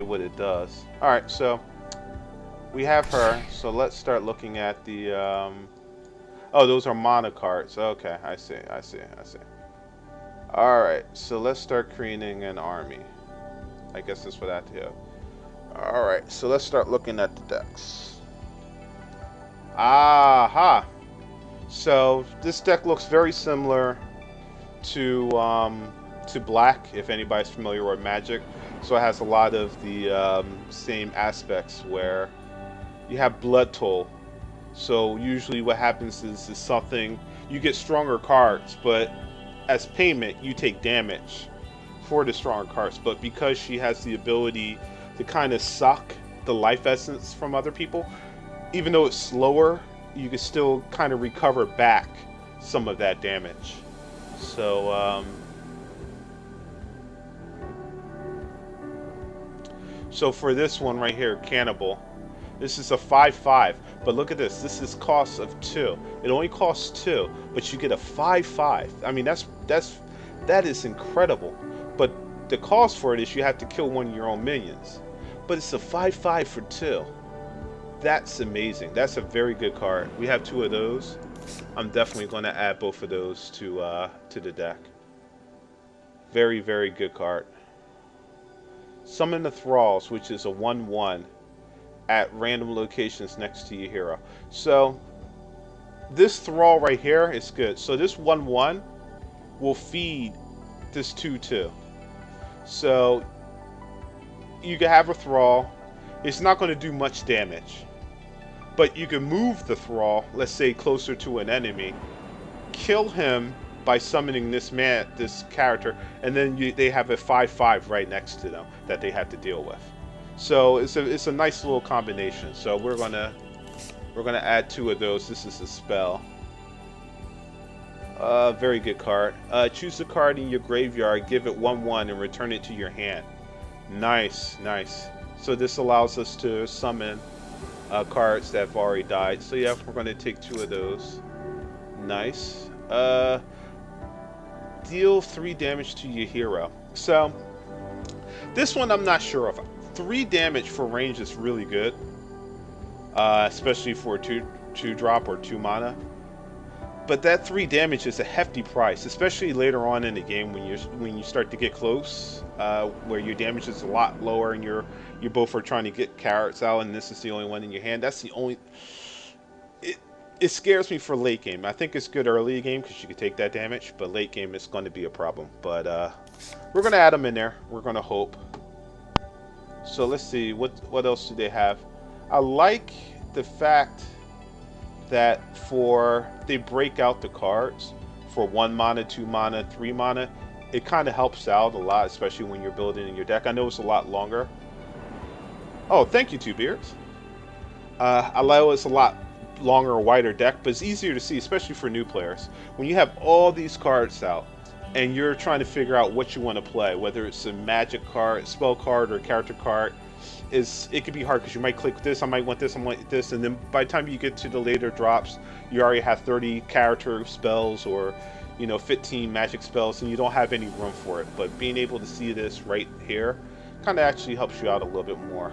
what it does. All right, so we have her. So let's start looking at the. Oh, those are mana cards. Okay, I see. I see. I see. All right, so let's start creating an army. I guess that's what I have to do. All right, so let's start looking at the decks. Aha! So this deck looks very similar to Black, if anybody's familiar with Magic. So it has a lot of the same aspects where you have blood toll. So usually what happens is something you get stronger cards, but as payment you take damage for the stronger cards. But because she has the ability to kind of suck the life essence from other people, even though it's slower, you can still kind of recover back some of that damage. So for this one right here, Cannibal, this is a 5/5, but look at this. This is cost of 2. It only costs 2, but you get a 5/5. I mean, that is incredible. But the cost for it is you have to kill one of your own minions. But it's a 5/5 for 2. That's amazing. That's a very good card. We have 2 of those. I'm definitely going to add both of those to the deck. Very, very good card. Summon the Thralls, which is a 1/1 at random locations next to your hero. So this Thrall right here is good. So this 1/1 will feed this 2/2. So you can have a Thrall. It's not going to do much damage. But you can move the Thrall, let's say closer to an enemy, kill him by summoning this character, and then they have a 5/5 right next to them that they have to deal with. So it's a nice little combination. So we're gonna add 2 of those. This is a spell. Very good card. Choose a card in your graveyard, give it 1/1, and return it to your hand. Nice, nice. So this allows us to summon cards that have already died. So yeah, we're going to take 2 of those. Nice. Deal 3 damage to your hero. So this one I'm not sure of. 3 damage for range is really good, especially for 2 drop or 2 mana. But that 3 damage is a hefty price, especially later on in the game when you start to get close, where your damage is a lot lower and you both are trying to get carrots out, and this is the only one in your hand. That's the only. It scares me for late game. I think it's good early game because you can take that damage, but late game it's going to be a problem. But we're going to add them in there. We're going to hope. So let's see what else do they have. I like the fact that they break out the cards for 1 mana, 2 mana, 3 mana. It kind of helps out a lot, especially when you're building in your deck. I know it's a lot longer. Oh, thank you, Two Beards. I allow it's a lot longer, wider deck, but it's easier to see, especially for new players. When you have all these cards out and you're trying to figure out what you want to play, whether it's a magic card, spell card, or character card, it could be hard because you might click this, I might want this, I want this, and then by the time you get to the later drops, you already have 30 character spells or 15 magic spells, and you don't have any room for it. But being able to see this right here kind of actually helps you out a little bit more.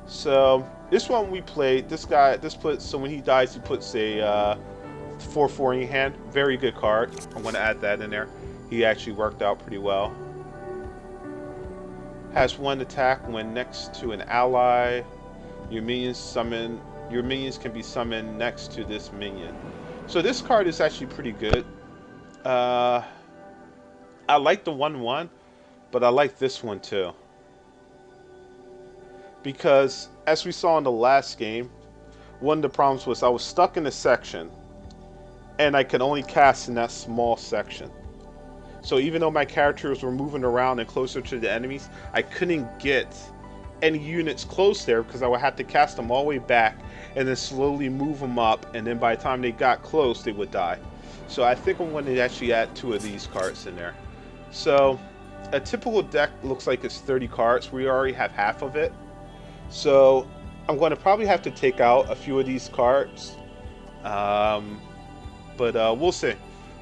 So this one we played, so when he dies, he puts a 4/4 in your hand. Very good card. I'm going to add that in there. He actually worked out pretty well. Has 1 attack when next to an ally. Your minions can be summoned next to this minion. So this card is actually pretty good. I like the 1/1, but I like this one too. Because as we saw in the last game, one of the problems was I was stuck in a section and I could only cast in that small section. So even though my characters were moving around and closer to the enemies, I couldn't get any units close there because I would have to cast them all the way back and then slowly move them up, and then by the time they got close, they would die. So I think I'm going to actually add 2 of these cards in there. So a typical deck looks like it's 30 cards. We already have half of it. So I'm going to probably have to take out a few of these cards. But we'll see.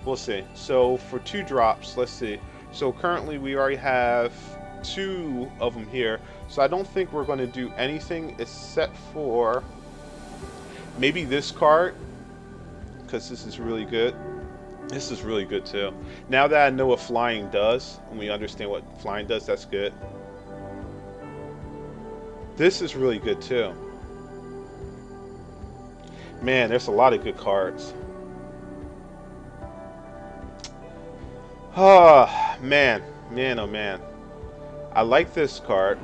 We'll see. So for 2 drops, let's see. So currently we already have two of them here. So I don't think we're going to do anything except for maybe this card, because this is really good. This is really good too. Now that I know what flying does, and we understand what flying does, that's good. This is really good too. Man, there's a lot of good cards. Oh, man. Man, oh man. I like this card.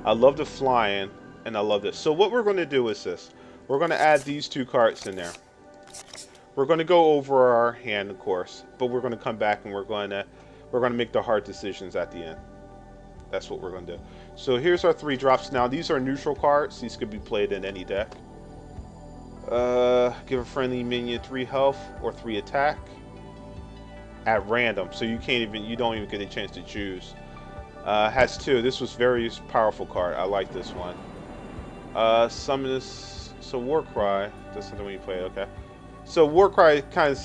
I love the flying, and I love this. So what we're going to do is this. We're going to add these two cards in there. We're going to go over our hand, of course, but we're going to come back and we're going to make the hard decisions at the end. That's what we're going to do. So here's our 3 drops. Now these are neutral cards. These could be played in any deck. Give a friendly minion 3 health or 3 attack at random. So you don't even get a chance to choose. Has 2. This was very powerful card. I like this one. Summon this. So Warcry. That's something when you play it. Okay. So Warcry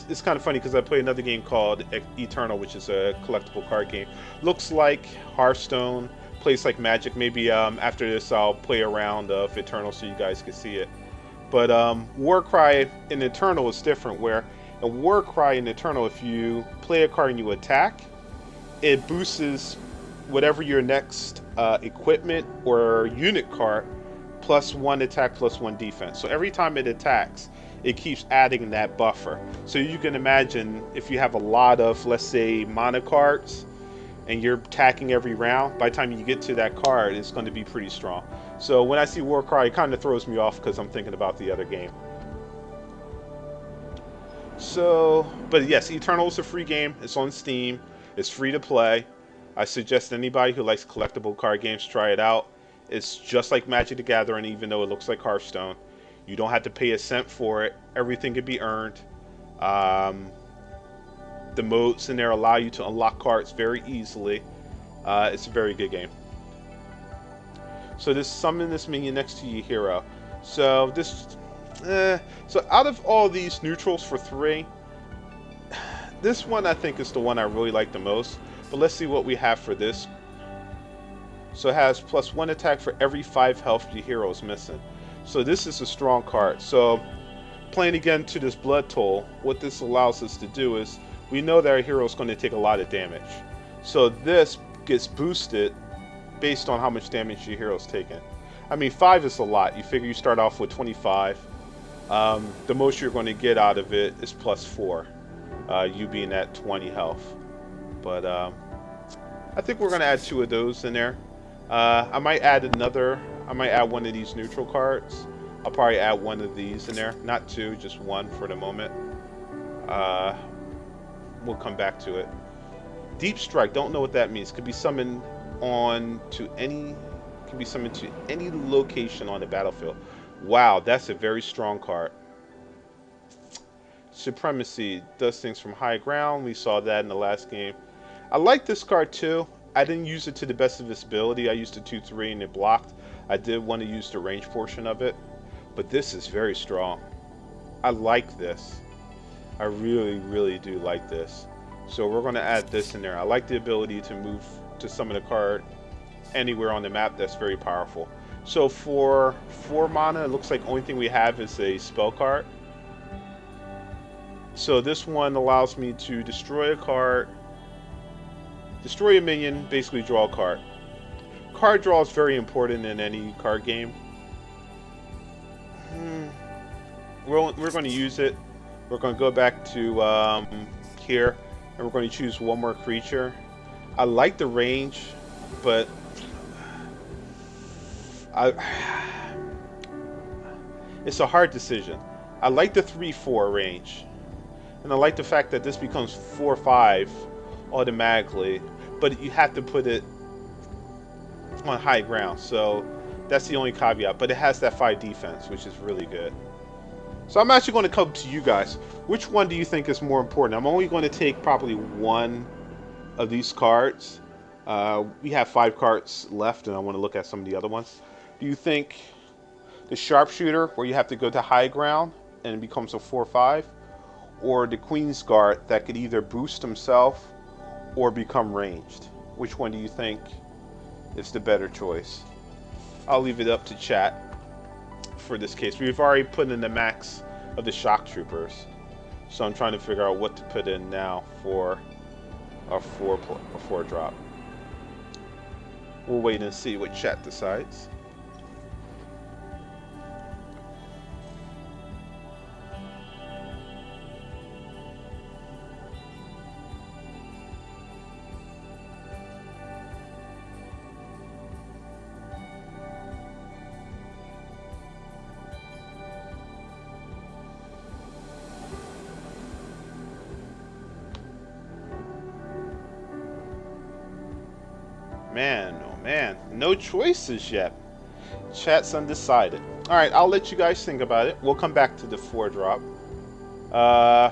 it's kind of funny because I play another game called Eternal, which is a collectible card game. Looks like Hearthstone, plays like Magic. Maybe after this I'll play around of Eternal so you guys can see it. But Warcry in Eternal is different, where in Warcry in Eternal, if you play a card and you attack, it boosts whatever your next equipment or unit card plus 1 attack plus 1 defense. So every time it attacks, it keeps adding that buffer. So you can imagine if you have a lot of, let's say, mana cards and you're attacking every round, by the time you get to that card, it's going to be pretty strong. So when I see Warcry, it kind of throws me off because I'm thinking about the other game. So, but yes, Eternal is a free game. It's on Steam. It's free to play. I suggest anybody who likes collectible card games try it out. It's just like Magic the Gathering, even though it looks like Hearthstone. You don't have to pay a cent for it. Everything can be earned. The modes in there allow you to unlock cards very easily. It's a very good game. So this summon this minion next to your hero. So this, so out of all these neutrals for 3, this one I think is the one I really like the most. But let's see what we have for this. So it has plus 1 attack for every 5 health your hero is missing. So this is a strong card. So playing again to this blood toll, what this allows us to do is we know that our hero is going to take a lot of damage. So this gets boosted based on how much damage your hero is taking. I mean, 5 is a lot. You figure you start off with 25. The most you're going to get out of it is plus 4. You being at 20 health. But I think we're going to add 2 of those in there. I might add one of these neutral cards. I'll probably add one of these in there. Not 2, just 1 for the moment. We'll come back to it. Deep Strike, don't know what that means. Could be summoned to any location on the battlefield. Wow, that's a very strong card. Supremacy does things from high ground. We saw that in the last game. I like this card too. I didn't use it to the best of its ability. I used a 2/3 and it blocked. I did want to use the range portion of it, but this is very strong. I like this. I really, really do like this. So we're going to add this in there. I like the ability to move to summon a card anywhere on the map. That's very powerful. So for 4 mana, it looks like the only thing we have is a spell card. So this one allows me to destroy a card, destroy a minion, basically draw a card. Card draw is very important in any card game. We're going to use it. We're going to go back to here, and we're going to choose one more creature. I like the range, but it's a hard decision. I like the 3/4 range, and I like the fact that this becomes 4/5 automatically, but you have to put it on high ground, so that's the only caveat. But it has that 5 defense, which is really good. So I'm actually going to come to you guys. Which one do you think is more important? I'm only going to take probably one of these cards. We have 5 cards left, and I want to look at some of the other ones. Do you think the Sharpshooter, where you have to go to high ground and it becomes a 4/5, or the Queen's Guard that could either boost himself or become ranged? Which one do you think is the better choice? I'll leave it up to chat for this case. We've already put in the max of the shock troopers, so I'm trying to figure out what to put in now for our four drop. We'll wait and see what chat decides. Man, oh man, no choices yet. Chat's undecided. All right, I'll let you guys think about it. We'll come back to the 4 drop.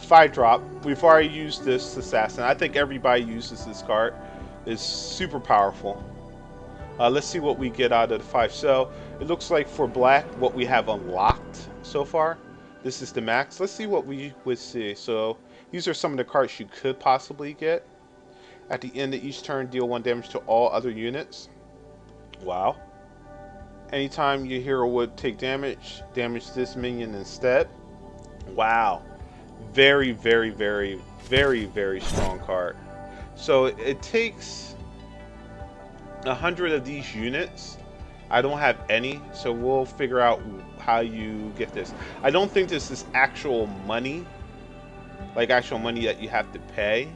5 drop. We've already used this assassin. I think everybody uses this card. It's super powerful. Let's see what we get out of the 5. So it looks like for black, what we have unlocked so far. This is the max. Let's see what we would see. So these are some of the cards you could possibly get. At the end of each turn, deal 1 damage to all other units. Wow. Anytime your hero would take damage, damage this minion instead. Wow. Very, very, very, very, very strong card. So it takes 100 of these units. I don't have any, so we'll figure out how you get this. I don't think this is actual money, like actual money that you have to pay.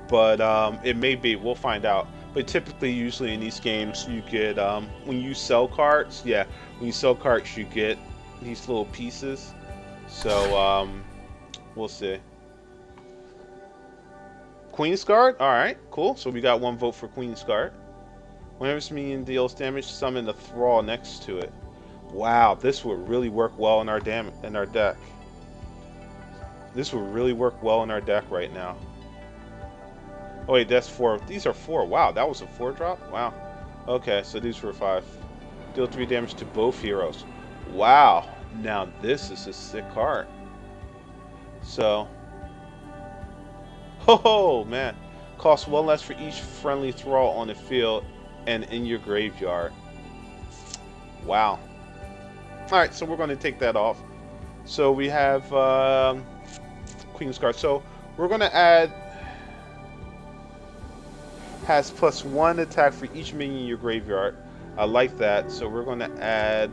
But it may be. We'll find out. But typically, usually in these games, you get when you sell cards. Yeah, when you sell cards, you get these little pieces. So we'll see. Queen's Guard. All right, cool. So we got 1 vote for Queen's Guard. Whenever this minion deals damage, summon the thrall next to it. Wow, this would really work well in our deck. This would really work well in our deck right now. Oh wait, that's 4. These are 4. Wow, that was a 4 drop? Wow. Okay, so these were 5. Deal 3 damage to both heroes. Wow. Now this is a sick card. So. Oh man. Costs 1 less for each friendly thrall on the field and in your graveyard. Wow. Alright, so we're going to take that off. So we have Queen's Guard. So we're going to add... has +1 attack for each minion in your graveyard. I like that. So we're going to add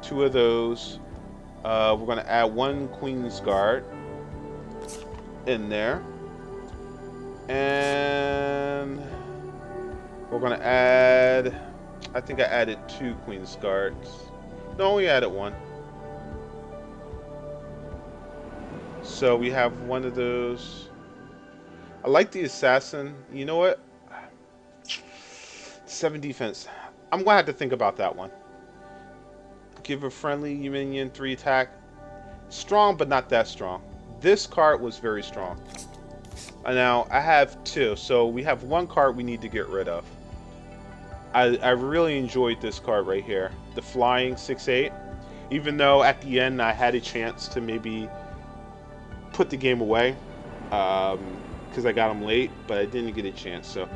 2 of those. We're going to add 1 Queen's Guard in there. And we're going to add... I think I added 2 Queen's Guards. No, we added 1. So we have 1 of those. I like the assassin. You know what? 7 defense. I'm gonna have to think about that one. Give a friendly minion 3 attack. Strong, but not that strong. This card was very strong. Now I have 2, so we have 1 card we need to get rid of. I really enjoyed this card right here, the flying 6/8. Even though at the end I had a chance to maybe put the game away. Because I got him late, but I didn't get a chance. So,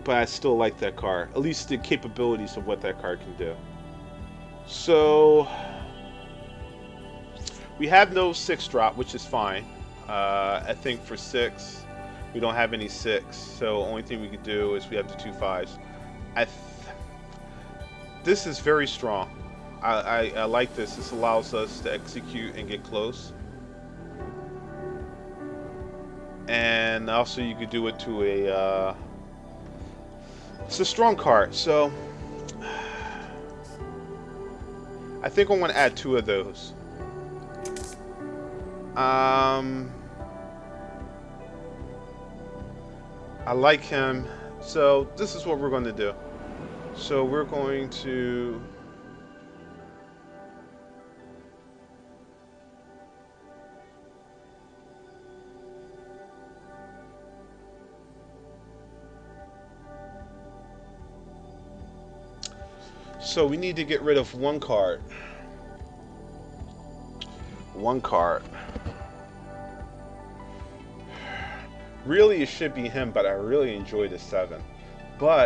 but I still like that card. At least the capabilities of what that card can do. So we have no 6 drop, which is fine. I think for 6, we don't have any 6. So only thing we could do is we have the 2 5s. This is very strong. I like this. This allows us to execute and get close. And also you could do it to a it's a strong card. So I think I'm going to add 2 of those. I like him. So this is what we're going to do. So we're going to So we need to get rid of 1 card. 1 card. Really, it should be him, but I really enjoy the 7. But